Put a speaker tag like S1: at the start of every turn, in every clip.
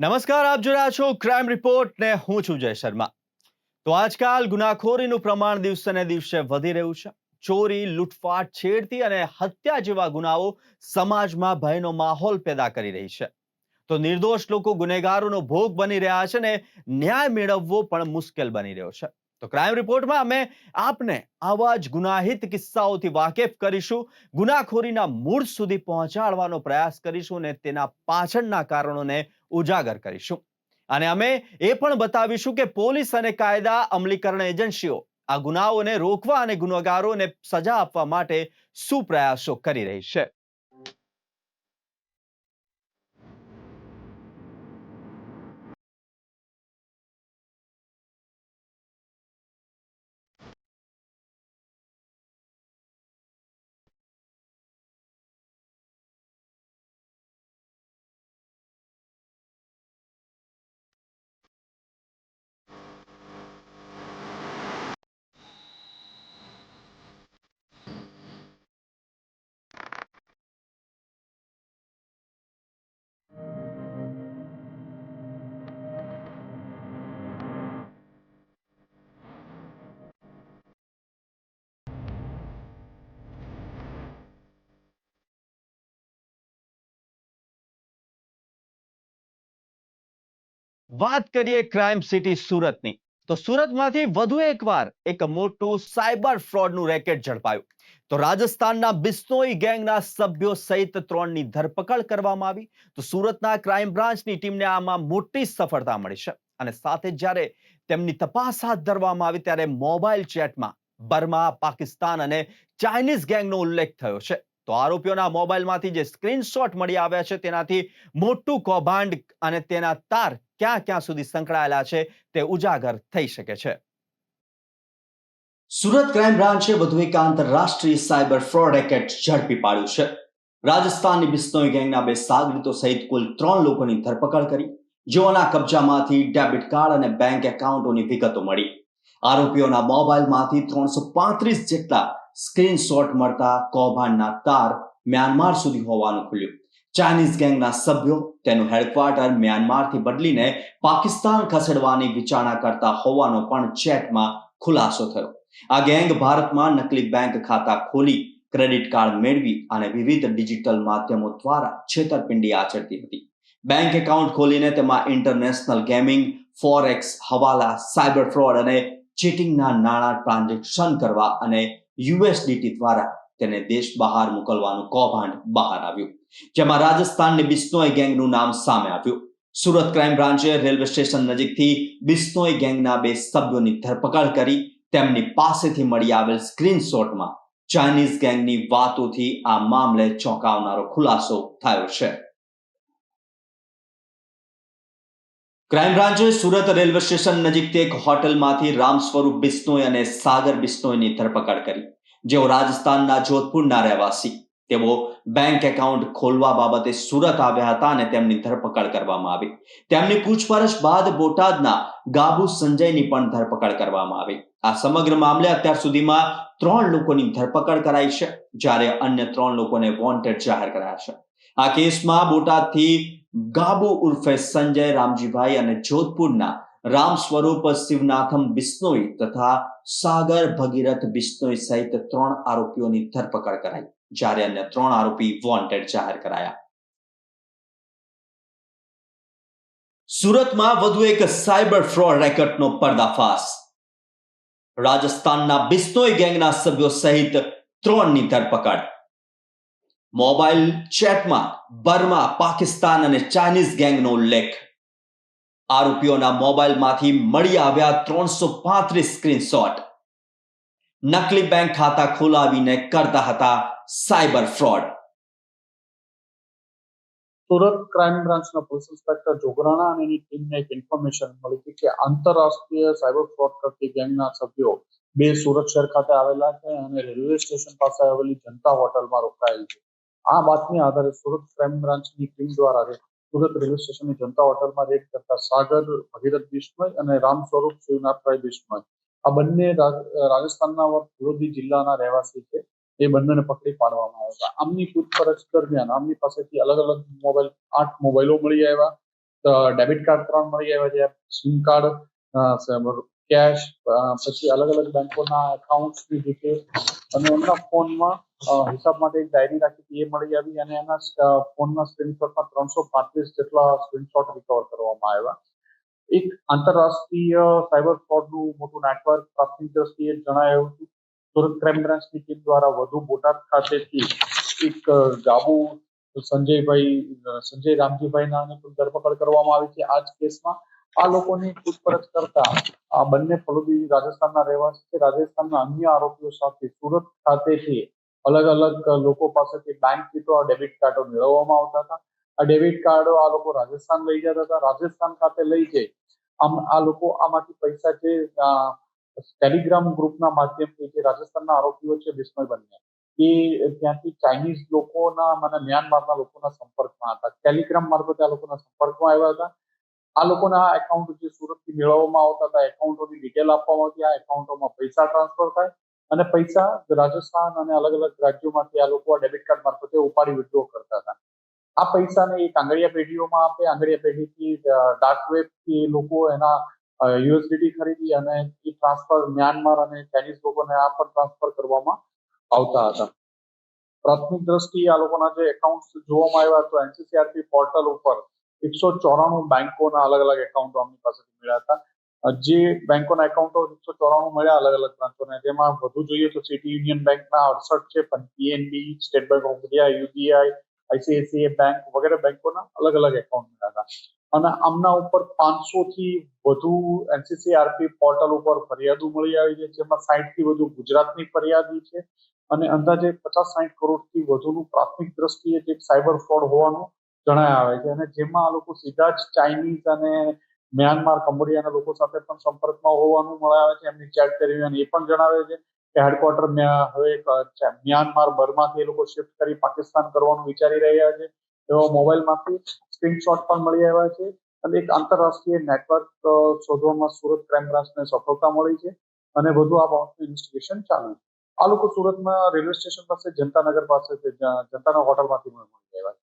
S1: નમસ્કાર, આપ જોઈ રહ્યા છો ક્રાઇમ રિપોર્ટ ને હું છું જય શર્મા. તો આજકાલ ગુનાખોરીનું પ્રમાણ દિવસે ને દિવસે વધી રહ્યું છે. ચોરી, લૂંટફાટ, છેડતી અને હત્યા જેવા ગુનાઓ સમાજમાં ભયનો માહોલ પેદા કરી રહી છે. તો નિર્દોષ લોકો ગુનેગારોનો ભોગ બની રહ્યા છે ને ન્યાય મેળવવો પણ મુશ્કેલ બની રહ્યો છે. તો ક્રાઇમ રિપોર્ટમાં અમે આપને આવા જ ગુનાહિત કિસ્સાઓથી વાકેફ કરીશું, ગુનાખોરીના મૂળ સુધી પહોંચાડવાનો પ્રયાસ કરીશું અને તેના પાછળના કારણોને ઉજાગર કરીશું. અને અમે એ પણ બતાવીશું કે પોલીસ અને કાયદા અમલીકરણ એજન્સીઓ આ ગુનાઓને રોકવા અને ગુનેગારોને સજા આપવા માટે શું પ્રયાસો કરી રહી છે. વાત કરીએ ક્રાઇમ સિટી સુરતની, તો સુરતમાંથી વધુ એકવાર એક મોટું સાયબર ફ્રોડનું રેકેટ ઝડપાયું. તો રાજસ્થાનના બિશ્નોઈ ગેંગના સભ્યો સહિત 3ની ધરપકડ કરવામાં આવી. તો સુરતના ક્રાઇમ બ્રાન્ચની ટીમને આમાં મોટી સફળતા મળી છે. અને સાથે જ્યારે તેમની તપાસ હાથ ધરવામાં આવી ત્યારે મોબાઈલ ચેટમાં બર્મા, પાકિસ્તાન અને ચાઇનીઝ ગેંગનો ઉલ્લેખ થયો છે. તો આરોપીઓના મોબાઈલમાંથી જે સ્ક્રીનશોટ મળી આવ્યા છે તેનાથી મોટું કૌભાંડ અને તેના તાર ક્યાં ક્યાં સુધી સંકળાયેલા છે તે ઉજાગર થઈ શકે છે. સુરત ક્રાઇમ બ્રાન્ચે વધુ એક આંતરરાષ્ટ્રીય સાયબર ફ્રોડ રેકેટ ઝડપી પાડ્યું છે. રાજસ્થાનની બિશ્નોઈ ગેંગના 2 સાગરીતો સહિત કુલ 3 લોકોની ધરપકડ કરી, જેઓના કબજામાંથી ડેબિટ કાર્ડ અને બેંક એકાઉન્ટોની વિગતો મળી. આરોપીઓના મોબાઈલમાંથી 335 જેટલા સ્ક્રીનશોટ મળતા કૌભાંડના તાર મ્યાનમાર સુધી હોવાનું ખુલ્યું. ચાઇનીઝ ગેંગના સભ્યો તેનું હેડક્વાર્ટર મ્યાનમારથી બદલીને પાકિસ્તાન ખસેડવાની વિચારણા કરતા હોવાનો પણ ચેટમાં ખુલાસો થયો. આ ગેંગ ભારતમાં નકલી બેંક ખાતા ખોલી, ક્રેડિટ કાર્ડ મેળવી અને વિવિધ ડિજિટલ માધ્યમો દ્વારા છેતરપિંડી આચરતી હતી. બેંક એકાઉન્ટ ખોલીને તેમાં ઇન્ટરનેશનલ ગેમિંગ, ફોરેક્સ, હવાલા, સાયબર ફ્રોડ અને ચીટિંગના નાણાં ટ્રાન્ઝેક્શન કરવા અને યુએસડીટી દ્વારા તેને દેશ બહાર મોકલવાનું કૌભાંડ બહાર આવ્યું, જેમાં રાજસ્થાનની બિશ્નોઈ ગેંગનું નામ સામે આવ્યું. સુરત ક્રાઇમ બ્રાન્ચે રેલવે સ્ટેશન નજીકથી બિશ્નોઈ ગેંગના 2 સભ્યોની ધરપકડ કરી. તેમની પાસેથી મળી આવેલ સ્ક્રીનશોટમાં ચાઇનીઝ ગેંગની વાતોથી આ મામલે ચોંકાવનારો ખુલાસો થયો છે. ક્રાઇમ બ્રાન્ચે સુરત રેલવે સ્ટેશન નજીકથી એક હોટલમાંથી રામ સ્વરૂપ બિશ્નોઈ અને સાગર બિશ્નોઈની ધરપકડ કરી, જેઓ રાજસ્થાનના જોધપુરના રહેવાસી. તેઓ બેંક એકાઉન્ટ ખોલવા બાબતે સુરત આવ્યા હતા અને તેમની ધરપકડ કરવામાં આવી. તેમની પૂછપરછ બાદ બોટાદના ગાબુ સંજયની પણ ધરપકડ કરવામાં આવી. આ સમગ્ર મામલે અત્યાર સુધીમાં 3 લોકોની ધરપકડ કરાઈ છે, જ્યારે અન્ય 3 લોકોને વોન્ટેડ જાહેર કરાયા છે. આ કેસમાં બોટાદથી ગાબુ ઉર્ફે સંજય રામજીભાઈ અને જોધપુરના રામ સ્વરૂપ શિવનાથમ બિશ્નોઈ તથા સાગર ભગીરથ બિશ્નોઈ સહિત 3 આરોપીઓની ધરપકડ કરાઈ, જ્યારે અન્ય 3 આરોપી વોન્ટેડ જાહેર કરાયા. સુરતમાં વધુ એક સાયબર ફ્રોડ રેકેટનો પર્દાફાશ. રાજસ્થાનના બિશ્નોઈ ગેંગના સભ્યો સહિત 3ની ધરપકડ. મોબાઈલ ચેટમાં બર્મા, પાકિસ્તાન અને ચાઇનીઝ ગેંગનો ઉલ્લેખ. આરોપીઓના મોબાઈલમાંથી મળી આવ્યા 335 સ્ક્રીનશોટ. નકલી બેંક ખાતા ખોલાવીને કરતા હતા સાયબર ફ્રોડ.
S2: સુરત ક્રાઇમ બ્રાન્ચના પોલીસ ઇન્સ્પેક્ટર જોગરાણા અને એની ટીમને એક ઇન્ફોર્મેશન મળી હતી કે આંતરરાષ્ટ્રીય સાયબર ફ્રોડ કરતી ગેંગના સભ્યો 2 સુરત શહેર ખાતે આવેલા છે અને રેલવે સ્ટેશન પાસે આવેલી જનતા હોટલમાં રોકાયેલ છે. આ બાતમી આધારે સુરત ક્રાઇમ બ્રાન્ચની ટીમ દ્વારા સુરત રેલવે સ્ટેશનની જનતા હોટલમાં રેડ કરતા સાગર ભગીરથ બિશ્નોઈ અને રામ સ્વરૂપ શિવનાથભાઈ બિશ્નોઈ, આ બંને રાજસ્થાનના વડોદરા જિલ્લાના રહેવાસી છે. એ બંનેને પકડી પાડવામાં આવ્યા હતા. આમની પૂછપરછ દરમિયાન આમની પાસેથી અલગ અલગ 8 મોબાઈલો મળી આવ્યા, ડેબિટ કાર્ડ 3 મળી આવ્યા છે, સિમ કાર્ડ, કેશ, પછી અલગ અલગ બેંકોના એકાઉન્ટ્સની ડિટેલ અને એમના ફોનમાં હિસાબ માટે એક ડાયરી રાખી હતી એ મળી આવી અને એના ફોનના સ્ક્રીનશોટમાં 335 જેટલા સ્ક્રીનશોટ રિકવર કરવામાં આવ્યા. એક આંતરરાષ્ટ્રીય સાયબર ફ્રોડનું મોટું નેટવર્ક પ્રાથમિક દ્રષ્ટિએ જણાયું હતું. સુરત ક્રાઇમ બ્રાન્ચની ટીમ દ્વારા વધુ બોટાદ ખાતેથી એક ગાબુ સંજય રામજીભાઈ નાની ધરપકડ કરવામાં આવી છે. આ જ કેસમાં આ લોકોની પૂછપરછ કરતા આ બંને ફલોદી રાજસ્થાનના રહેવાસી છે. રાજસ્થાનના અન્ય આરોપીઓ સાથે સુરત ખાતેથી અલગ અલગ લોકો પાસેથી બેંક કીટો, ડેબિટ કાર્ડો મેળવવામાં આવતા હતા. આ ડેબિટ કાર્ડો આ લોકો રાજસ્થાન લઈ જતા હતા. રાજસ્થાન ખાતે લઈ જઈ આ લોકો આમાંથી પૈસા જે ટેલિગ્રામ ગ્રુપના માધ્યમથી જે રાજસ્થાનના આરોપીઓ છે બિશ્નોઈ બંને, એ ત્યાંથી ચાઇનીઝ લોકોના અને મ્યાનમારના લોકોના સંપર્કમાં હતા. ટેલિગ્રામ મારફતે આ લોકોના સંપર્કમાં આવ્યા હતા. આ લોકોના એકાઉન્ટ જે સુરતથી મેળવવામાં આવતા હતા, એકાઉન્ટોની ડિટેલ આપવામાં આવતી. આ એકાઉન્ટોમાં પૈસા ટ્રાન્સફર થાય અને પૈસા રાજસ્થાન અને અલગ અલગ રાજ્યોમાંથી આ લોકો આ ડેબિટ કાર્ડ મારફતે ઉપાડી વિડ્રો કરતા હતા. આ પૈસાને એક આંગળીયા પેઢીઓમાં આપે. આંગળીયા પેઢીથી ડાર્ક વેબથી લોકો એના યુએસડીટી ખરીદી અને એ ટ્રાન્સફર મ્યાનમાર અને ચાઇનીઝ લોકોને આ પણ ટ્રાન્સફર કરવામાં આવતા હતા. પ્રાથમિક દ્રષ્ટિએ આ લોકોના જે એકાઉન્ટ જોવામાં આવ્યા તો એનસીસીઆરપી પોર્ટલ ઉપર 194 બેંકોના અલગ અલગ એકાઉન્ટો આમની પાસેથી મળ્યા હતા. જે બેંકોના એકાઉન્ટો 194 મળ્યા અલગ અલગ બ્રાન્ચોને, જેમાં વધુ જોઈએ તો સિટી યુનિયન બેંકના 68 છે, પણ PNB, state bank of India, UBI, ICICI bank વગેરે બેંકોના અલગ અલગ એકાઉન્ટ મળ્યા હતા. અને આમના ઉપર 500 થી વધુ એનસીસીઆરપી પોર્ટલ ઉપર ફરિયાદો મળી આવી છે, જેમાં 60 થી વધુ ગુજરાતની ફરિયાદી છે અને અંદાજે 50-60 કરોડથી વધુનું પ્રાથમિક દ્રષ્ટિએ જે સાયબર ફ્રોડ હોવાનું જણાય આવે છે. અને જેમાં આ લોકો સીધા જ ચાઇનીઝ અને મ્યાનમાર, કંબોડિયાના લોકો સાથે પણ સંપર્કમાં હોવાનું મળે આવે છે. એમની ચેટ કરી અને એ પણ જણાવે છે કે હેડક્વાર્ટર હવે મ્યાનમાર, બર્માથી એ લોકો શિફ્ટ કરી પાકિસ્તાન કરવાનું વિચારી રહ્યા છે. એવા મોબાઈલમાંથી સ્ક્રીનશોટ પણ મળી આવ્યા છે અને એક આંતરરાષ્ટ્રીય નેટવર્ક શોધવામાં સુરત ક્રાઇમ બ્રાન્ચને સફળતા મળી છે અને વધુ આ બાબતનું ઇન્વેસ્ટિગેશન ચાલુ છે. આ લોકો સુરતમાં રેલવે સ્ટેશન પાસે જનતાનગર પાસે જનતાના હોટલમાંથી મળી આવ્યા છે.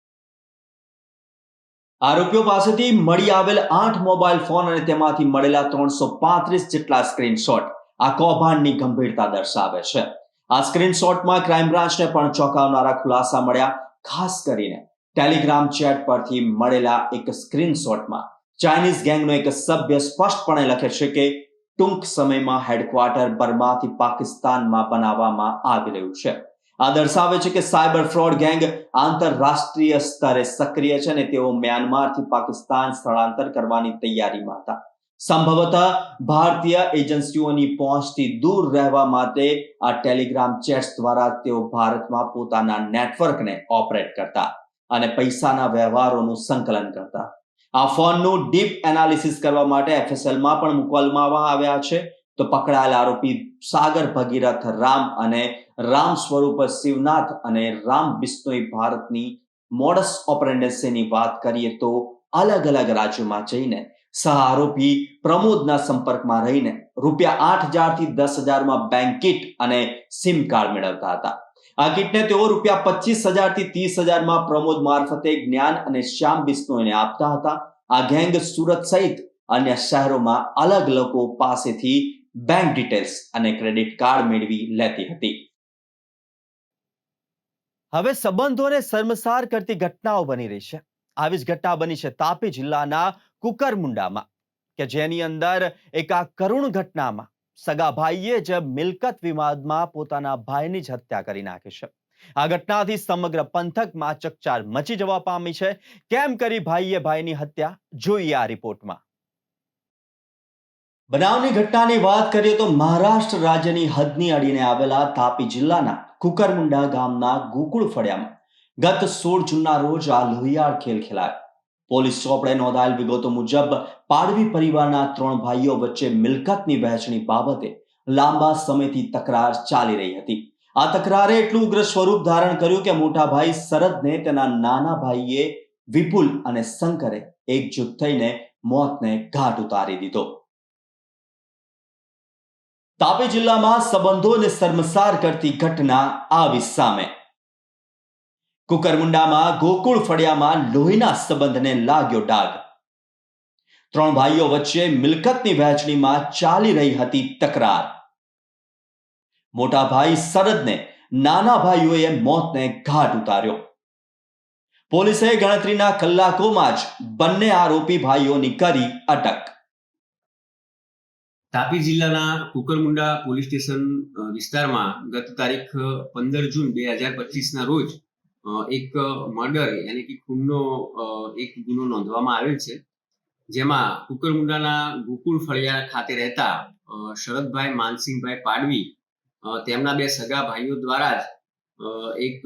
S1: આરોપીઓ પાસેથી મળી આવેલ 8 મોબાઈલ ફોન અને તેમાંથી મળેલા 335 જેટલા સ્ક્રીનશોટ આ કૌભાંડની ગંભીરતા દર્શાવે છે. આ સ્ક્રીનશોટમાં ક્રાઇમ બ્રાન્ચને પણ ચોંકાવનારા ખુલાસા મળ્યા. ખાસ કરીને ટેલિગ્રામ ચેટ પરથી મળેલા એક સ્ક્રીનશોટમાં ચાઇનીઝ ગેંગનો એક સભ્ય સ્પષ્ટપણે લખે છે કે ટૂંક સમયમાં હેડક્વાર્ટર બર્માથી પાકિસ્તાનમાં બનાવવામાં આવી રહ્યું છે. આ દર્શાવે છે કે સાયબર ફ્રોડ ગેંગ આંતરરાષ્ટ્રીય સ્તરે સક્રિય છે અને તેઓ મ્યાનમારથી પાકિસ્તાન સ્થળાંતર કરવાની તૈયારીમાં હતા. સંભવતઃ ભારતીય એજન્સીઓની પહોંચથી દૂર રહેવા માટે આ ટેલિગ્રામ ચેટ્સ દ્વારા તેઓ ભારતમાં પોતાના નેટવર્કને ઓપરેટ કરતા અને પૈસાના વ્યવહારોનું સંકલન કરતા. આ ફોનનું ડીપ એનાલિસિસ કરવા માટે એફએસએલમાં પણ મોકલવામાં આવ્યા છે. તો પકડાયેલા આરોપી સાગર ભગીરથ રામ અને રામ સ્વરૂપ શિવનાથ અને રામ બિશ્નોઈ ભારતની મોડસ ઓપરેન્ડન્સીની વાત કરીએ તો અલગ અલગ રાજ્યોમાં જઈને સહ આરોપી પ્રમોદના સંપર્કમાં રહીને ₹8,000 થી 10,000માં બેંક કીટ અને સિમ કાર્ડ મેળવતા હતા. આ કીટને તેઓ ₹25,000 થી 30,000માં પ્રમોદ મારફતે જ્ઞાન અને શ્યામ બિશ્નોઈને આપતા હતા. આ ગેંગ સુરત સહિત અન્ય શહેરોમાં અલગ લોકો પાસેથી બેંક ડિટેલ્સ અને ક્રેડિટ કાર્ડ મેળવી લેતી હતી. હવે સંબંધોને શર્મસાર કરતી ઘટનાઓ બની રહી છે. આવી જ ઘટના બની છે તાપી જિલ્લાના કુકરમુંડામાં, કે જેની અંદર એક આ કરુણ ઘટનામાં સગા ભાઈએ જ મિલકત વિવાદમાં પોતાના ભાઈની જ હત્યા કરી નાખી છે. આ ઘટનાથી સમગ્ર પંથકમાં ચકચાર મચી જવા પામી છે. કેમ કરી ભાઈએ ભાઈની હત્યા, જોઈએ આ રિપોર્ટમાં. બનાવની ઘટનાની વાત કરીએ તો મહારાષ્ટ્ર રાજ્યની હદની અડીને આવેલા તાપી જિલ્લાના કુકરમુંડા ગામના ગોકુળ ફળિયામાં ગત 16 જૂનના રોજ આ લોહિયાળ ખેલ ખેલાયો. પોલીસ ચોપડે નોંધાયેલ વિગતો મુજબ પાડવી પરિવારના 3 ભાઈઓ વચ્ચે મિલકતની વહેંચણી બાબતે લાંબા સમયથી તકરાર ચાલી રહી હતી. આ તકરારે એટલું ઉગ્ર સ્વરૂપ ધારણ કર્યું કે મોટા ભાઈ શરદને તેના નાના ભાઈએ વિપુલ અને શંકરે એકજૂથ થઈને મોતને ઘાટ ઉતારી દીધો. તાપી જિલ્લામાં સંબંધોને શર્મસાર કરતી ઘટના આવી સામે. કુકરમુંડામાં ગોકુળ ફળિયામાં લોહીના સંબંધને લાગ્યો ડાઘ. ત્રણ ભાઈઓ વચ્ચે મિલકતની વહેંચણીમાં ચાલી રહી હતી તકરાર. મોટા ભાઈ શરદને નાના ભાઈઓએ મોતને ઘાટ ઉતાર્યો. પોલીસે ગણતરીના કલાકોમાં જ બંને આરોપી ભાઈઓની કરી અટક.
S3: તાપી જિલ્લાના કુકરમુંડા પોલીસ સ્ટેશન વિસ્તારમાં ગત તારીખ 15 જૂન 2025ના રોજ એક મર્ડર યાની કે ખૂનનો એક ગુનો નોંધવામાં આવેલ છે, જેમાં કુકરમુંડાના ગોકુળ ફળિયા ખાતે રહેતા શરદભાઈ માનસિંહભાઈ પાડવી તેમના બે સગા ભાઈઓ દ્વારા જ એક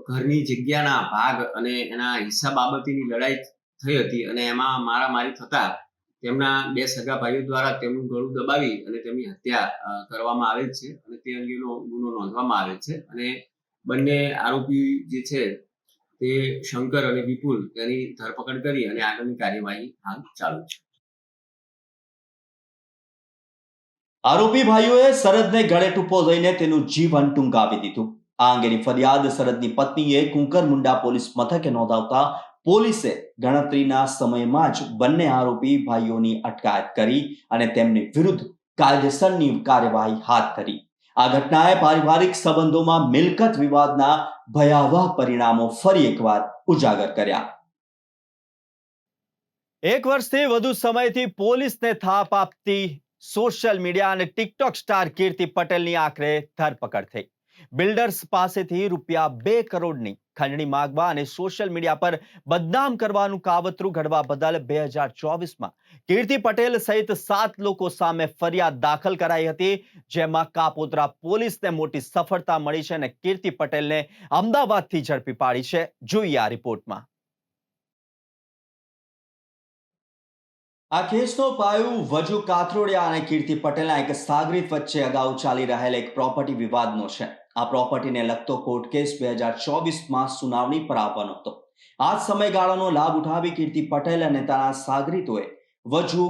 S3: ઘરની જગ્યાના ભાગ અને એના હિસ્સા બાબતની લડાઈ થઈ હતી અને એમાં મારામારી થતા તેમના બે સગા ભાઈઓ દ્વારા તેમનું ગળું દબાવી અને તેમની હત્યા કરવામાં આવેલ છે અને તે અંગેનો ગુનો નોંધવામાં આવેલ છે અને બંને આરોપી જે છે તે શંકર અને વિપુલ તેની ધરપકડ કરી અને આગળની કાર્યવાહી હાલ ચાલુ છે.
S1: આરોપી ભાઈઓએ શરદને ગળે ટૂંપો દઈને તેનું જીવન ટૂંકાવી દીધું. આ અંગેની ફરિયાદ શરદની પત્નીએ કુકરમુંડા પોલીસ મથકે નોંધાવતા પોલીસે ગણતરીના સમયમાં જ બંને આરોપી ભાઈઓની અટકાયત કરી અને તેમની વિરુદ્ધ કાયદેસરની કાર્યવાહી હાથ ધરી. આ ઘટનાએ પારિવારિક સંબંધોમાં મિલકત વિવાદના ભયાવહ પરિણામો ફરી એકવાર ઉજાગર કર્યા. એક વર્ષથી વધુ સમયથી પોલીસને થાપ આપતી સોશિયલ મીડિયા અને ટિકટોક સ્ટાર કીર્તિ પટેલની આખરે ધરપકડ થઈ. બિલ્ડર્સ પાસેથી ₹2 કરોડની ખંડણી માંગવા અને સોશિયલ મીડિયા પર બદનામ કરવાનું કાવતરું ઘડવા બદલ 2024માં કીર્તિ પટેલ સહિત 7 લોકો સામે ફરિયાદ દાખલ કરાઈ હતી, જેમાં કાપોદ્રા પોલીસને મોટી સફળતા મળી છે અને કીર્તિ પટેલને અમદાવાદથી ઝડપી પાડી છે. જોઈએ આ રિપોર્ટમાં. આ કેસનો પાયો વજુ કાથરોડિયા અને કીર્તિ પટેલના એક સાગરીત વચ્ચે અગાઉ ચાલી રહેલ એક પ્રોપર્ટી વિવાદનો છે. આ પ્રોપર્ટીને લગતો કોર્ટ કેસ 2024માં સુનાવણી પર આવવાનો હતો. આ સમયગાળાનો લાભ ઉઠાવી કીર્તિ પટેલ અને તેના સાગરીતોએ વજુ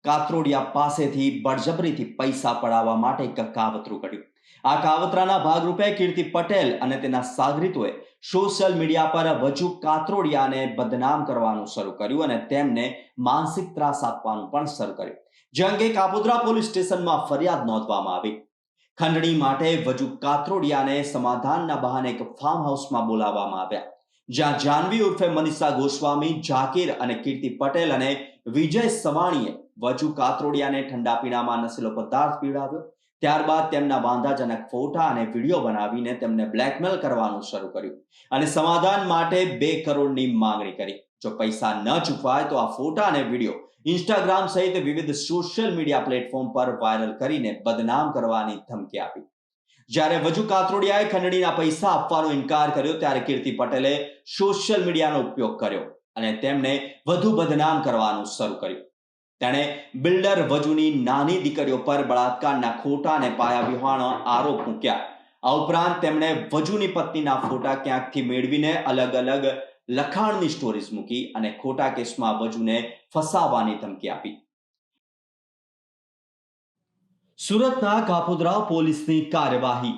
S1: કાથરોડિયા પાસેથી બળજબરીથી પૈસા પડાવવા માટે એક કાવતરું ઘડ્યું. આ કાવતરાના ભાગરૂપે કીર્તિ પટેલ અને તેના સાગરીતોએ સોશિયલ મીડિયા પર વજુ કાથરોડિયાને બદનામ કરવાનું શરૂ કર્યું અને તેમને માનસિક ત્રાસ આપવાનું પણ શરૂ કર્યું, જે અંગે કાપોદ્રા પોલીસ સ્ટેશનમાં ફરિયાદ નોંધવામાં આવી. ખંડણી માટે વજુ કાથરોડિયાને સમાધાનના બહાને એક ફાર્મ હાઉસમાં બોલાવવામાં આવ્યા, જ્યાં જાનવી ઉર્ફે મનીષા ગોસ્વામી, જાકીર અને કીર્તિ પટેલ અને વિજય સવાણીએ વજુ કાથરોડિયાને ઠંડા પીણામાં નશીલો પદાર્થ પીવડાવ્યો. ત્યારબાદ તેમના વાંધાજનક ફોટા અને વિડીયો બનાવીને તેમને બ્લેકમેલ કરવાનું શરૂ કર્યું અને સમાધાન માટે 2 કરોડની માંગણી કરી. જો પૈસા ન ચૂકવાય તો આ ફોટા અને વિડીયો ઇન્સ્ટાગ્રામ સહિત વિવિધ સોશિયલ મીડિયા પ્લેટફોર્મ પર વાયરલ કરીને બદનામ કરવાની ધમકી આપી. જ્યારે વજુ કાથરોડિયાએ ખંડણીના પૈસા આપવાનો ઇનકાર કર્યો ત્યારે કીર્તિ પટેલે સોશિયલ મીડિયાનો ઉપયોગ કર્યો અને તેમને વધુ બદનામ કરવાનું શરૂ કર્યું. તેણે બિલ્ડર વજુની નાની દીકરીઓ પર બળાત્કારના ખોટા અને પાયાવિહોણા આરોપ મૂક્યા. આ ઉપરાંત તેમણે વજુની પત્નીના ફોટા ક્યાંકથી મેળવીને અલગ અલગ લખાણની સ્ટોરીઝ મૂકી અને ખોટા કેસમાં વજુને ફસાવવાની ધમકી આપી. સુરતના કાપોદ્રા પોલીસની કાર્યવાહી.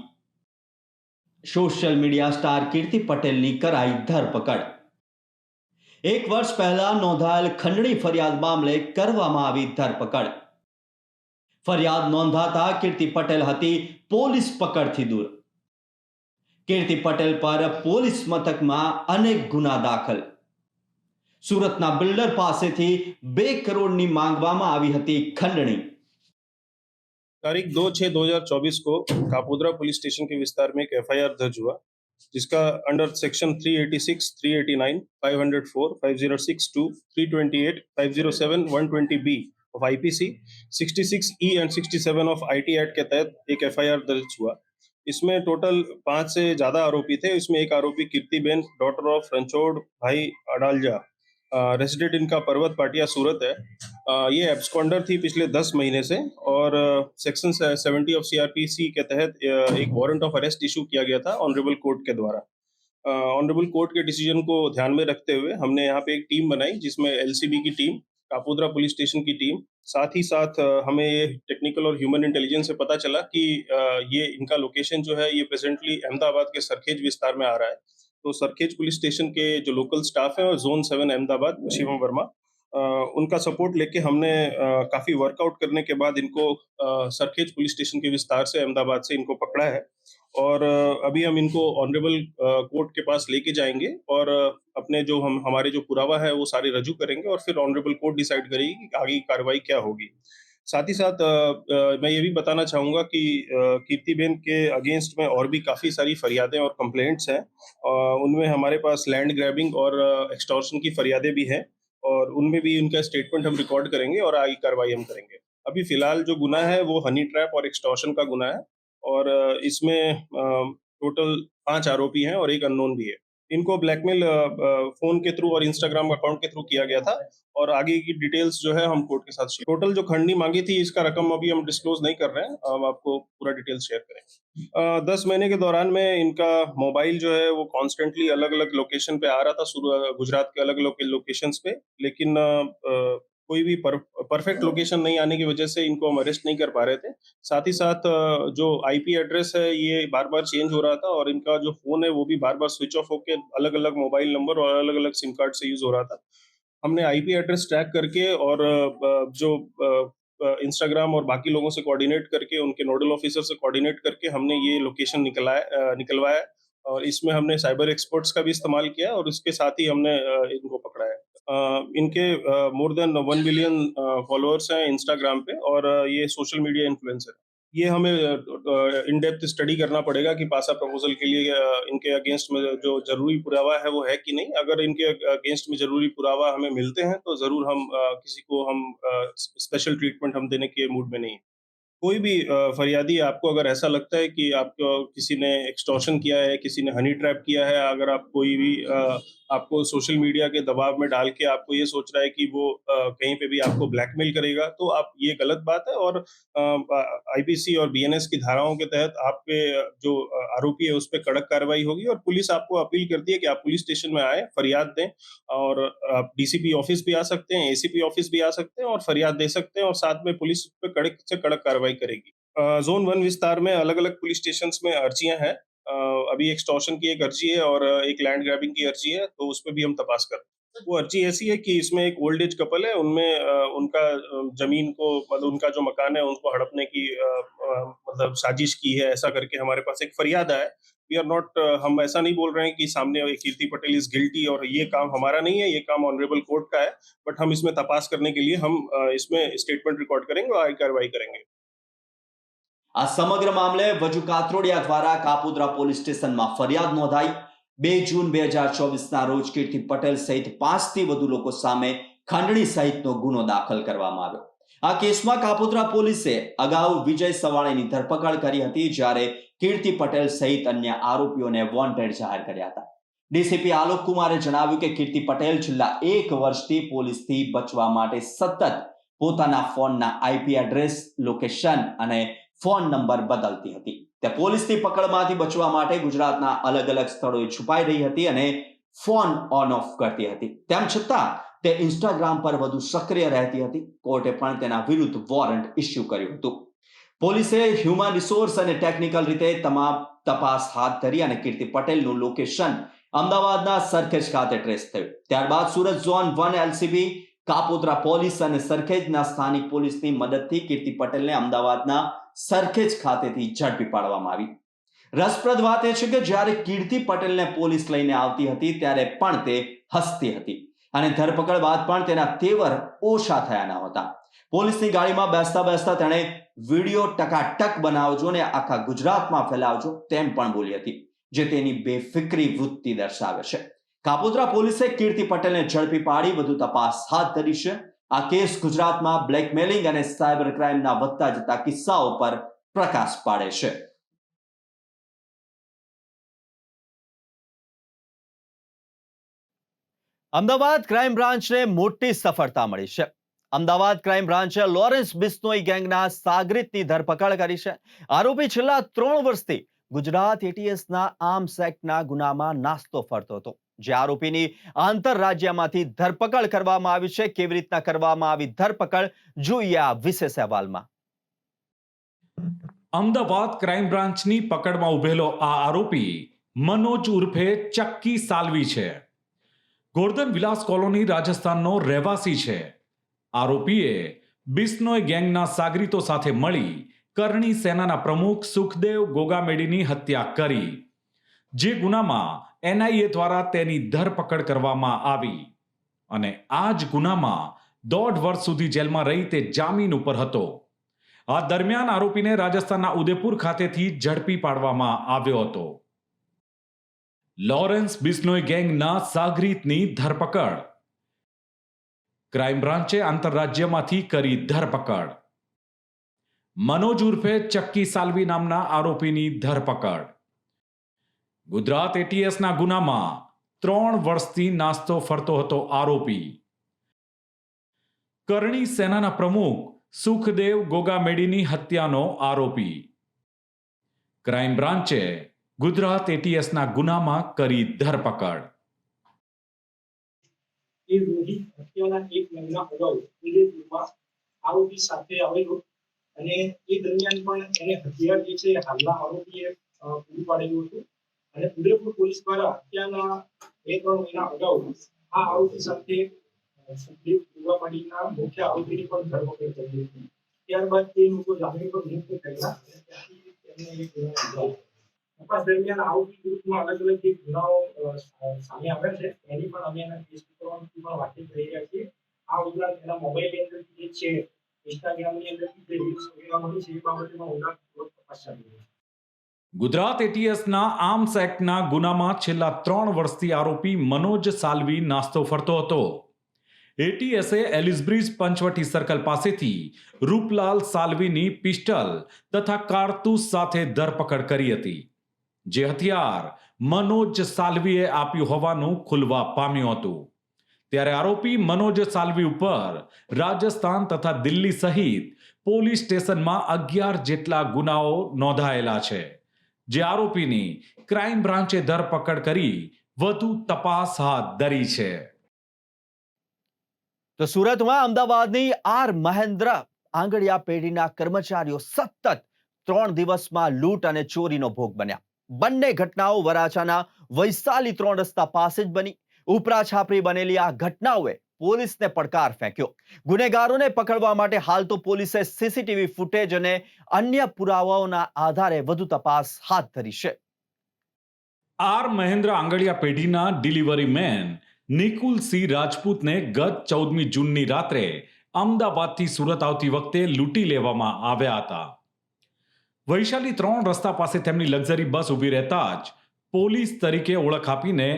S1: સોશિયલ મીડિયા સ્ટાર કીર્તિ પટેલની કરાઈ ધરપકડ. 1 વર્ષ પહેલા નોંધાયેલ ખંડણી ફરિયાદ મામલે કરવામાં આવી ધરપકડ. ફરિયાદ નોંધાતા કીર્તિ પટેલ હતી પોલીસ પકડથી દૂર. કીર્તિ પટેલ પર પોલીસ મથકમાં અનેક ગુના દાખલ. સુરતના બિલ્ડર પાસેથી 2 કરોડની માંગવામાં આવી હતી ખંડણી.
S4: तारीख 2/6/2024 को कापोद्रा पुलिस स्टेशन के विस्तार में एक एफआईआर दर्ज हुआ, जिसका under section 386, 389, 504, 5062, 328, 507, 120B of IPC, 66E and 67 of IT act के तहत एक एफआईआर दर्ज हुआ. इसमें टोटल 5 से ज्यादा आरोपी थे. इसमें एक आरोपी कीर्तिबेन डॉटर ऑफ रणछोड़ भाई अडालजा, रेसिडेंट इनका पर्वत पाटिया सूरत है. ये एब्सकॉन्डर थी पिछले 10 महीने से और सेक्शन 70 ऑफ सीआरपीसी के तहत एक वारंट ऑफ अरेस्ट इशू किया गया था ऑनरेबल कोर्ट के द्वारा. ऑनरेबल कोर्ट के डिसीजन को ध्यान में रखते हुए हमने यहाँ पे एक टीम बनाई, जिसमें एलसीबी की टीम, कापोद्रा पुलिस स्टेशन की टीम, साथ ही साथ हमें ये टेक्निकल और ह्यूमन इंटेलिजेंस से पता चला कि ये इनका लोकेशन जो है ये प्रेजेंटली अहमदाबाद के सरखेज विस्तार में आ रहा है. तो सरखेज पुलिस स्टेशन के जो लोकल स्टाफ है और जोन 7 अहमदाबाद शिवम वर्मा उनका सपोर्ट लेके हमने काफ़ी वर्कआउट करने के बाद इनको सरखेज पुलिस स्टेशन के विस्तार से अहमदाबाद से इनको पकड़ा है और अभी हम इनको ऑनरेबल कोर्ट के पास लेके जाएंगे और अपने जो हमारे जो पुरावा है वो सारे रजू करेंगे और फिर ऑनरेबल कोर्ट डिसाइड करेगी कि आगे की कार्रवाई क्या होगी। साथ ही साथ मैं ये भी बताना चाहूँगा कि कीर्तिबेन के अगेंस्ट में और भी काफ़ी सारी फरियादें और कंप्लेंट्स हैं। उनमें हमारे पास लैंड ग्रैबिंग और एक्सटॉर्शन की फरियादें भी हैं और उनमें भी उनका स्टेटमेंट हम रिकॉर्ड करेंगे और आगे कार्रवाई हम करेंगे। अभी फिलहाल जो गुना है वो हनी ट्रैप और एक्सटॉर्शन का गुना है और इसमें टोटल 5 आरोपी हैं और एक अननोन भी है। इनको ब्लैकमेल फ़ोन के थ्रू और इंस्टाग्राम अकाउंट के थ्रू किया गया था और आगे की डिटेल्स जो है हम कोर्ट के साथ शेयर। टोटल जो खंडनी मांगी थी इसका रकम अभी हम डिस्क्लोज नहीं कर रहे हैं, हम आपको पूरा डिटेल्स शेयर करेंगे। 10 महीने के दौरान में इनका मोबाइल जो है वो कॉन्स्टेंटली अलग-अलग लोकेशन पे आ रहा था, गुजरात के अलग लोकेशंस पे, लेकिन कोई भी परफेक्ट लोकेशन नहीं आने की वजह से इनको हम अरेस्ट नहीं कर पा रहे थे। साथ ही साथ जो आईपी एड्रेस है ये बार-बार चेंज हो रहा था और इनका जो फ़ोन है वो भी बार-बार स्विच ऑफ होके अलग-अलग मोबाइल नंबर और अलग-अलग सिम कार्ड से यूज़ हो रहा था। हमने आईपी एड्रेस ट्रैक करके और जो इंस्टाग्राम और बाकी लोगों से कोऑर्डिनेट करके उनके नोडल ऑफिसर से कोऑर्डिनेट करके हमने ये लोकेशन निकलवाया और इसमें हमने साइबर एक्सपर्ट्स का भी इस्तेमाल किया और उसके साथ ही हमने इनको पकड़ा है। इनके मोर देन 1 बिलियन फॉलोअर्स हैं इंस्टाग्राम पे और ये सोशल मीडिया इन्फ्लुएंसर। ये हमें इन डेप्थ स्टडी करना पड़ेगा कि पासा प्रपोजल के लिए इनके अगेंस्ट में जो जरूरी पुरावा है वो है कि नहीं। अगर इनके अगेंस्ट में जरूरी पुरावा हमें मिलते हैं तो जरूर हम किसी को हम स्पेशल ट्रीटमेंट हम देने के मूड में नहीं हैं। कोई भी फरियादी आपको अगर ऐसा लगता है कि आपको किसी ने एक्सटॉर्शन किया है, किसी ने हनी ट्रैप किया है, अगर आप कोई भी आपको सोशल मीडिया के दबाव में डाल के आपको ये सोच रहा है कि वो कहीं पे भी आपको ब्लैकमेल करेगा, तो आप ये गलत बात है और आईपीसी और बीएनएस की धाराओं के तहत आप पे जो आरोपी है उस पे कड़क कार्रवाई होगी और पुलिस आपको अपील करती है कि आप पुलिस स्टेशन में आए, फरियाद दें और आप डीसीपी ऑफिस भी आ सकते हैं, एसीपी ऑफिस भी आ सकते हैं और फरियाद दे सकते हैं और साथ में पुलिस पे कड़क से कड़क कार्रवाई करेगी। जोन 1 विस्तार में अलग-अलग पुलिस स्टेशंस में अर्जियां हैं। अभी एक्सटॉर्शन की एक अर्जी है और एक लैंड ग्रैबिंग की अर्जी है, तो उस पे भी हम तपास कर रहे हैं। वो अर्जी ऐसी है कि इसमें एक ओल्ड एज कपल है, उनमें उनका जमीन को मतलब उनका जो मकान है उनको हड़पने की मतलब साजिश की है, ऐसा करके हमारे पास एक फरियाद आया है। वी आर नॉट हम ऐसा नहीं बोल रहे हैं कि सामने कीर्ति पटेल इज गिल्टी और ये काम हमारा नहीं है, ये काम ऑनरेबल कोर्ट का है, बट हम इसमें तपास करने के लिए हम इसमें स्टेटमेंट रिकॉर्ड करेंगे और आगे कार्रवाई करेंगे।
S1: આ સમગ્ર મામલે વજુ કાત્રોડિયા દ્વારા કાપોદ્રા પોલીસ સ્ટેશનમાં ફરિયાદ નોંધાઈ 2 જૂન 2024ના રોજ કીર્તિ પટેલ સહિત 5થી વધુ લોકો સામે ખંડણી સહિતનો ગુનો દાખલ કરવામાં આવ્યો। આ કેસમાં કાપોદ્રા પોલીસે અગાઉ વિજય સવાણીની ધરપકડ કરી હતી, જ્યારે કીર્તિ પટેલ સહિત અન્ય આરોપીઓને વોન્ટેડ જાહેર કર્યા હતા। ડીસીપી આલોક કુમારે જણાવ્યું કે કીર્તિ પટેલ છેલ્લા 1 વર્ષથી પોલીસથી બચવા માટે સતત પોતાના ફોનના આઈપી એડ્રેસ, લોકેશન અને ફોન નંબર બદલતી હતી। તે પોલીસની પકડમાંથી બચવા માટે ગુજરાતના અલગ-અલગ સ્થળોએ છુપાઈ રહી હતી અને ફોન ઓન ઓફ કરતી હતી। તેમ છતાં તે ઇન્સ્ટાગ્રામ પર વધુ સક્રિય રહેતી હતી। કોર્ટે પણ તેના વિરુદ્ધ વોરંટ ઇસ્યુ કર્યું હતું। પોલીસે હ્યુમન રિસોર્સ અને ટેકનિકલ રીતે તમામ તપાસ હાથ ધરી અને કીર્તિ પટેલનું લોકેશન અમદાવાદના સરખેજ ખાતે ટ્રેસ થયું। ત્યારબાદ Surat zone 1 LCB, Kapodra police અને સરખેજના સ્થાનિક પોલીસની મદદથી કીર્તિ પટેલને અમદાવાદના સરખેજ ખાતેથી ઝડપી પાડવામાં આવી। રસપ્રદ વાત એ છે કે જ્યારે કીર્તિ પટેલને પોલીસ લઈને આવતી હતી ત્યારે પણ તે હસતી હતી અને ધરપકડ બાદ પણ તેના તેવર ઓછા થયા ન હતા। પોલીસની ગાડીમાં બેસતા બેસતા તેણે વિડીયો ટકાટક બનાવજો અને આખા ગુજરાતમાં ફેલાવજો તેમ પણ બોલી હતી, જે તેની બેફિક્રી વૃત્તિ દર્શાવે છે। કાપોદ્રા પોલીસે કીર્તિ પટેલને ઝડપી પાડી વધુ તપાસ હાથ ધરી છે। આ કેસ ગુજરાતમાં બ્લેકમેલિંગ અને સાયબર ક્રાઇમના વધતા જતા કિસ્સાઓ પર પ્રકાશ પાડે છે। અમદાવાદ ક્રાઇમ બ્રાન્ચને મોટી સફળતા મળી છે। અમદાવાદ ક્રાઇમ બ્રાન્ચે લોરેન્સ બિશ્નોઈ ગેંગના સાગરિતની ધરપકડ કરી છે। આરોપી છેલ્લા 3 વર્ષથી ગુજરાત એટીએસના આર્મ્સ એક્ટના ગુનામાં નાસ્તો ફરતો હતો, જે આરોપીની આંતરરાજ્યમાંથી ધરપકડ કરવામાં આવી છે। કેવી રીતના કરવામાં આવી ધરપકડ જોઈએ આ વિશેષ અહેવાલમાં।
S5: અમદાવાદ ક્રાઇમ બ્રાન્ચની પકડમાં ઉભેલો આ આરોપી મનોજ ઉર્ફે ચક્કી સાલવી છે। ગોર્ધન વિલાસ કોલોની રાજસ્થાનનો રહેવાસી છે. આરોપીએ બિશ્નોઈ ગેંગના સાગરીતો સાથે મળી કરણી સેનાના પ્રમુખ સુખદેવ ગોગામેડીની હત્યા કરી. જે ગુનામાં એનઆઈએ દ્વારા તેની ધરપકડ કરવામાં આવી અને આ જ ગુનામાં 1.5 વર્ષ સુધી જેલમાં રહી તે જામીન ઉપર હતો. આ દરમિયાન આરોપીને રાજસ્થાનના ઉદયપુર ખાતેથી ઝડપી પાડવામાં આવ્યો હતો. લોરેન્સ બિશ્નોઈ ગેંગના સાગરીતની ધરપકડ. ક્રાઇમ બ્રાન્ચે આંતરરાજ્યમાંથી કરી ધરપકડ. મનોજ ઉર્ફે ચક્કી સાલ્વી નામના આરોપીની ધરપકડ. ગુજરાત એટીએસના ગુનામાં 3 વર્ષથી નાસ્તો ફરતો હતો આરોપી. કરણી સેનાના પ્રમુખ સુખદેવ ગોગામેડીની હત્યાનો આરોપી. ક્રાઇમ બ્રાન્ચે ગુજરાત એટીએસના ગુનામાં કરી ધરપકડ.
S6: એ રોહિત હત્યાના 1 મહિના અગાઉ ઉદયપુરમાં આરોપી સાથે આવેલો અને એ દરમિયાન પણ એને હથિયાર જે છે હાલના આરોપીએ પૂરું પાડેલું હતું અને ઉદયપુર પોલીસ દ્વારા હત્યાના 2-3 મહિના અગાઉ આ આરોપી સાથે સુખદેવ ગોગામેડીના મુખ્ય આરોપીની પણ ધરપકડ કરી હતી. ત્યારબાદ તે લોકો જામીન પર મુક્ત થયા અને ત્યાંથી તેમને એક ગુનો નોંધાયો. તપાસ દરમિયાન આરોપી વિરુદ્ધમાં અલગ અલગ જે ગુનાઓ સામે આવ્યા છે એની પણ અમે એના કેસ કરવાની પણ વાતચીત કરી રહ્યા છીએ. આ ઉપરાંત એના મોબાઈલની અંદર જે છે ઇન્સ્ટાગ્રામની અંદર જે રીલ્સ વગેરે મળી છે એ બાબતેમાં ઊંડાણપૂર્વક તપાસ ચાલી રહી છે.
S5: ગુજરાત એટીએસના આર્મ્સ એક્ટના ગુનામાં છેલ્લા 3 વર્ષથી આરોપી મનોજ સાલ્વી નાસ્તો ફરતો હતો. એટીએસે એલિસબ્રિજ પંચવટી સર્કલ પાસેથી રૂપલાલ સાલ્વીની પિસ્ટલ તથા કારતૂસ સાથે ધરપકડ કરી હતી. જે હથિયાર મનોજ સાલ્વીએ આપ્યું હોવાનું ખુલવા પામ્યું હતું. ત્યારે આરોપી મનોજ સાલ્વી ઉપર રાજસ્થાન તથા દિલ્હી સહિત પોલીસ સ્ટેશનમાં 11 જેટલા ગુનાઓ નોંધાયેલા છે. જે આરોપીની ક્રાઇમ બ્રાન્ચે ધરપકડ કરી વધુ તપાસ હાથ ધરી છે.
S1: તો સુરતમાં અમદાવાદની આર મહેન્દ્ર આંગડિયા પેઢીના કર્મચારીઓ સતત 3 દિવસમાં લૂંટ અને ચોરીનો ભોગ બન્યા. બંને ઘટનાઓ વરાછાના વૈશાલી 3 રસ્તા પાસે જ બની. ઉપરા છાપરી બનેલી આ ઘટનાઓએ પોલીસને પડકાર ફેંક્યો. ગુનેગારોને પકડવા માટે હાલ તો પોલીસે સીસીટીવી ફૂટેજ અને અન્ય પુરાવાઓના આધારે વધુ તપાસ હાથ ધરી છે.
S5: આર મહેન્દ્ર આંગડિયા પેઢીના ડિલિવરી મેન નિકુલ સિંહ રાજપૂતને ગત 14મી જૂનની રાત્રે અમદાવાદથી સુરત આવતી વખતે લૂંટી લેવામાં આવ્યા હતા. વૈશાલી 3 રસ્તા પાસે તેમની લક્ઝરી બસ ઊભી રહેતા જ પોલીસ તરીકે ઓળખ આપીને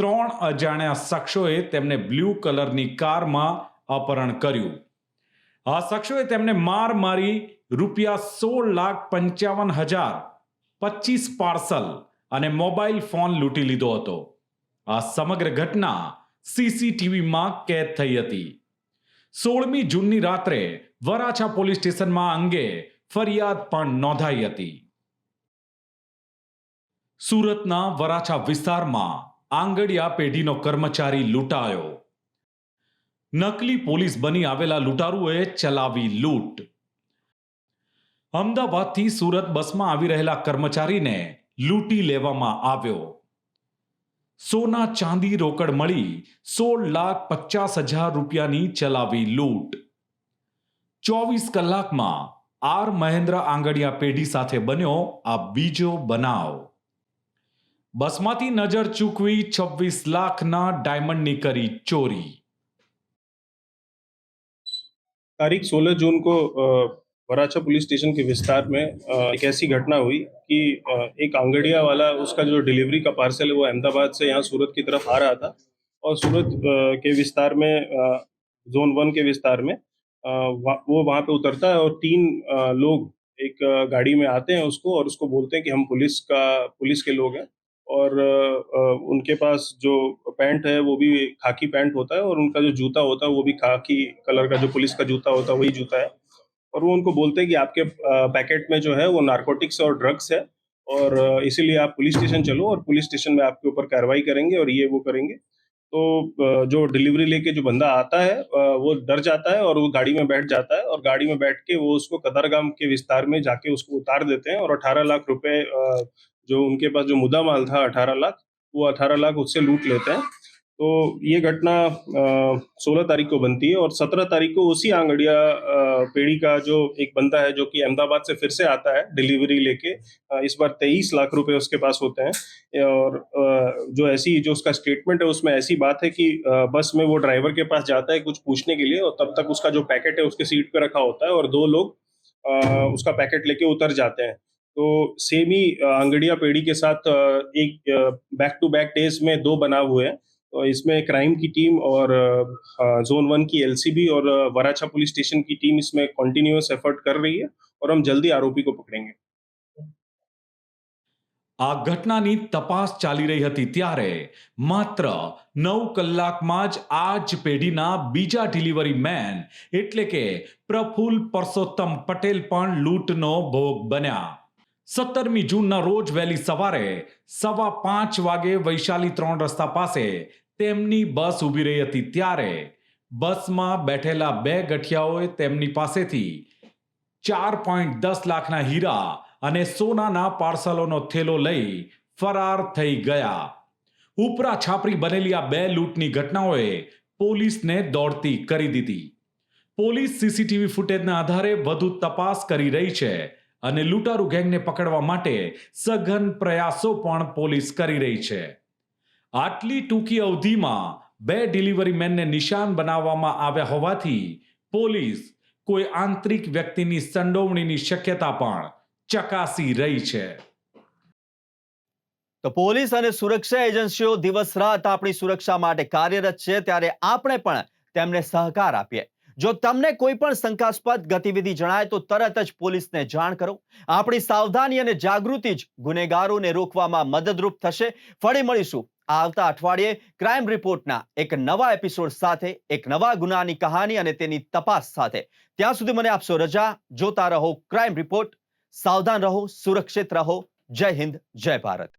S5: 3 અજાણ્યા શખ્સોએ તેમને બ્લુ કલરની કારમાં અપહરણ કર્યું. આ શખ્સોએ તેમને માર મારી ₹16,55,025 પાર્સલ અને મોબાઈલ ફોન લૂંટી લીધો હતો. આ સમગ્ર ઘટના સીસીટીવીમાં કેદ થઈ હતી. 16મી જૂનની રાત્રે વરાછા પોલીસ સ્ટેશનમાં અંગે ફરિયાદ પણ નોંધાઈ હતી. સુરતના વરાછા વિસ્તારમાં આંગડિયા પેઢીનો કર્મચારી લૂંટાયો. નકલી પોલીસ બની આવેલા લૂંટારુઓએ ચલાવી લૂંટ. અમદાવાદથી સુરત બસમાં આવી રહેલા કર્મચારીને લૂંટી લેવામાં આવ્યો. સોના ચાંદી રોકડ મળી ₹16,50,000ની ચલાવી લૂંટ. 24 કલાકમાં આર મહેન્દ્ર આંગડિયા પેઢી સાથે બન્યો આ બીજો બનાવ. બસમાંથી નજર ચૂકવી 26 લાખના ડાયમંડની કરી ચોરી.
S4: तारीख 16 जून को वराछा पुलिस स्टेशन के विस्तार में एक ऐसी घटना हुई कि एक आंगड़िया वाला उसका जो डिलीवरी का पार्सल है वो अहमदाबाद से यहाँ सूरत की तरफ आ रहा था और सूरत के विस्तार में जोन 1 के विस्तार में वो वहाँ पे उतरता है और 3 लोग एक गाड़ी में आते हैं उसको और उसको बोलते हैं कि हम पुलिस के लोग हैं और उनके पास जो पैंट है वो भी खाकी पैंट होता है और उनका जो जूता होता है वो भी खाकी कलर का जो पुलिस का जूता होता है वही जूता है और वो उनको बोलते हैं कि आपके पैकेट में जो है वो नारकोटिक्स और ड्रग्स है और इसीलिए आप पुलिस स्टेशन चलो और पुलिस स्टेशन में आपके ऊपर कार्रवाई करेंगे और ये वो करेंगे. तो जो डिलीवरी लेके जो बंदा आता है वो डर जाता है और वो गाड़ी में बैठ जाता है और गाड़ी में बैठ के वो उसको कदरगाम के विस्तार में जाके उसको उतार देते हैं और 18 लाख रुपए जो उनके पास जो मुद्दा माल था 18 लाख वो 18 लाख उससे लूट लेते हैं. तो ये घटना 16 तारीख को बनती है और 17 तारीख को उसी आंगड़िया पेड़ी का जो एक बंदा है जो कि अहमदाबाद से फिर से आता है डिलीवरी लेके, इस बार 23 लाख रुपए उसके पास होते हैं। और जो ऐसी जो उसका स्टेटमेंट है उसमें ऐसी बात है कि बस में वो ड्राइवर के पास जाता है कुछ पूछने के लिए और तब तक उसका जो पैकेट है उसके सीट पे रखा होता है और दो लोग उसका पैकेट लेके उतर जाते हैं। तो सेम ही आंगड़िया पेड़ी के साथ एक बैक टू बैक डेज में 2 बनाव हुए हैं। तो इसमें क्राइम की टीम और जोन 1 की एलसीबी और वराछा पुलिस स्टेशन की टीम इसमें कॉन्टिन्यूअस एफर्ट कर रही है और हम जल्दी आरोपी को पकड़ेंगे।
S5: આ ઘટનાની તપાસ ચાલી રહી હતી ત્યારે માત્ર 9 કલાકમાં જ આ જ પેઢીના બીજા ડિલિવરી મેન એટલે કે પ્રફુલ્લ પરસોત્તમ પટેલ પણ લૂંટનો ભોગ બન્યા। 17મી જૂનના રોજ વહેલી સવારે 5:15 વાગે વૈશાલી 3 રસ્તા પાસે તેમની બસ ઊભી રહી હતી ત્યારે બસમાં બેઠેલા 2 ગઠિયાઓએ તેમની પાસેથી 4.10 લાખના હીરા અને સોનાના પાર્સલોનો થેલો લઈ ફરાર થઈ ગયા। ઉપરા છાપરી બનેલી આ 2 લૂંટની ઘટનાઓએ પોલીસને દોડતી કરી દીધી। પોલીસ સીસીટીવી ફૂટેજના આધારે વધુ તપાસ કરી રહી છે અને લૂંટારૂ ગેંગને પકડવા માટે સઘન પ્રયાસો પણ પોલીસ કરી રહી છે। આટલી ટૂંકી અવધિમાં 2 ડિલિવરી મેનને નિશાન બનાવવામાં આવ્યા હોવાથી પોલીસ કોઈ આંતરિક વ્યક્તિની સંડોવણીની શક્યતા પણ ચકાસી રહી છે।
S1: તો પોલીસ અને સુરક્ષા એજન્સીઓ દિવસ રાત આપણી સુરક્ષા માટે કાર્યરત છે ત્યારે આપણે પણ તેમને સહકાર આપીએ। જો તમને કોઈ પણ શંકાસ્પદ ગતિવિધિ જણાય તો તરત જ પોલીસને જાણ કરો। આપણી સાવધાની અને જાગૃતિ જ ગુનેગારોને રોકવામાં મદદરૂપ થશે। ફરી મળીશું આવતા અઠવાડિયે ક્રાઇમ રિપોર્ટના એક નવા એપિસોડ સાથે, એક નવા ગુનાની કહાની અને તેની તપાસ સાથે। ત્યાં સુધી મને આપશો રજા। જોતા રહો ક્રાઇમ રિપોર્ટ। સાવધાન રહો, સુરક્ષિત રહો। જય હિન્દ, જય ભારત।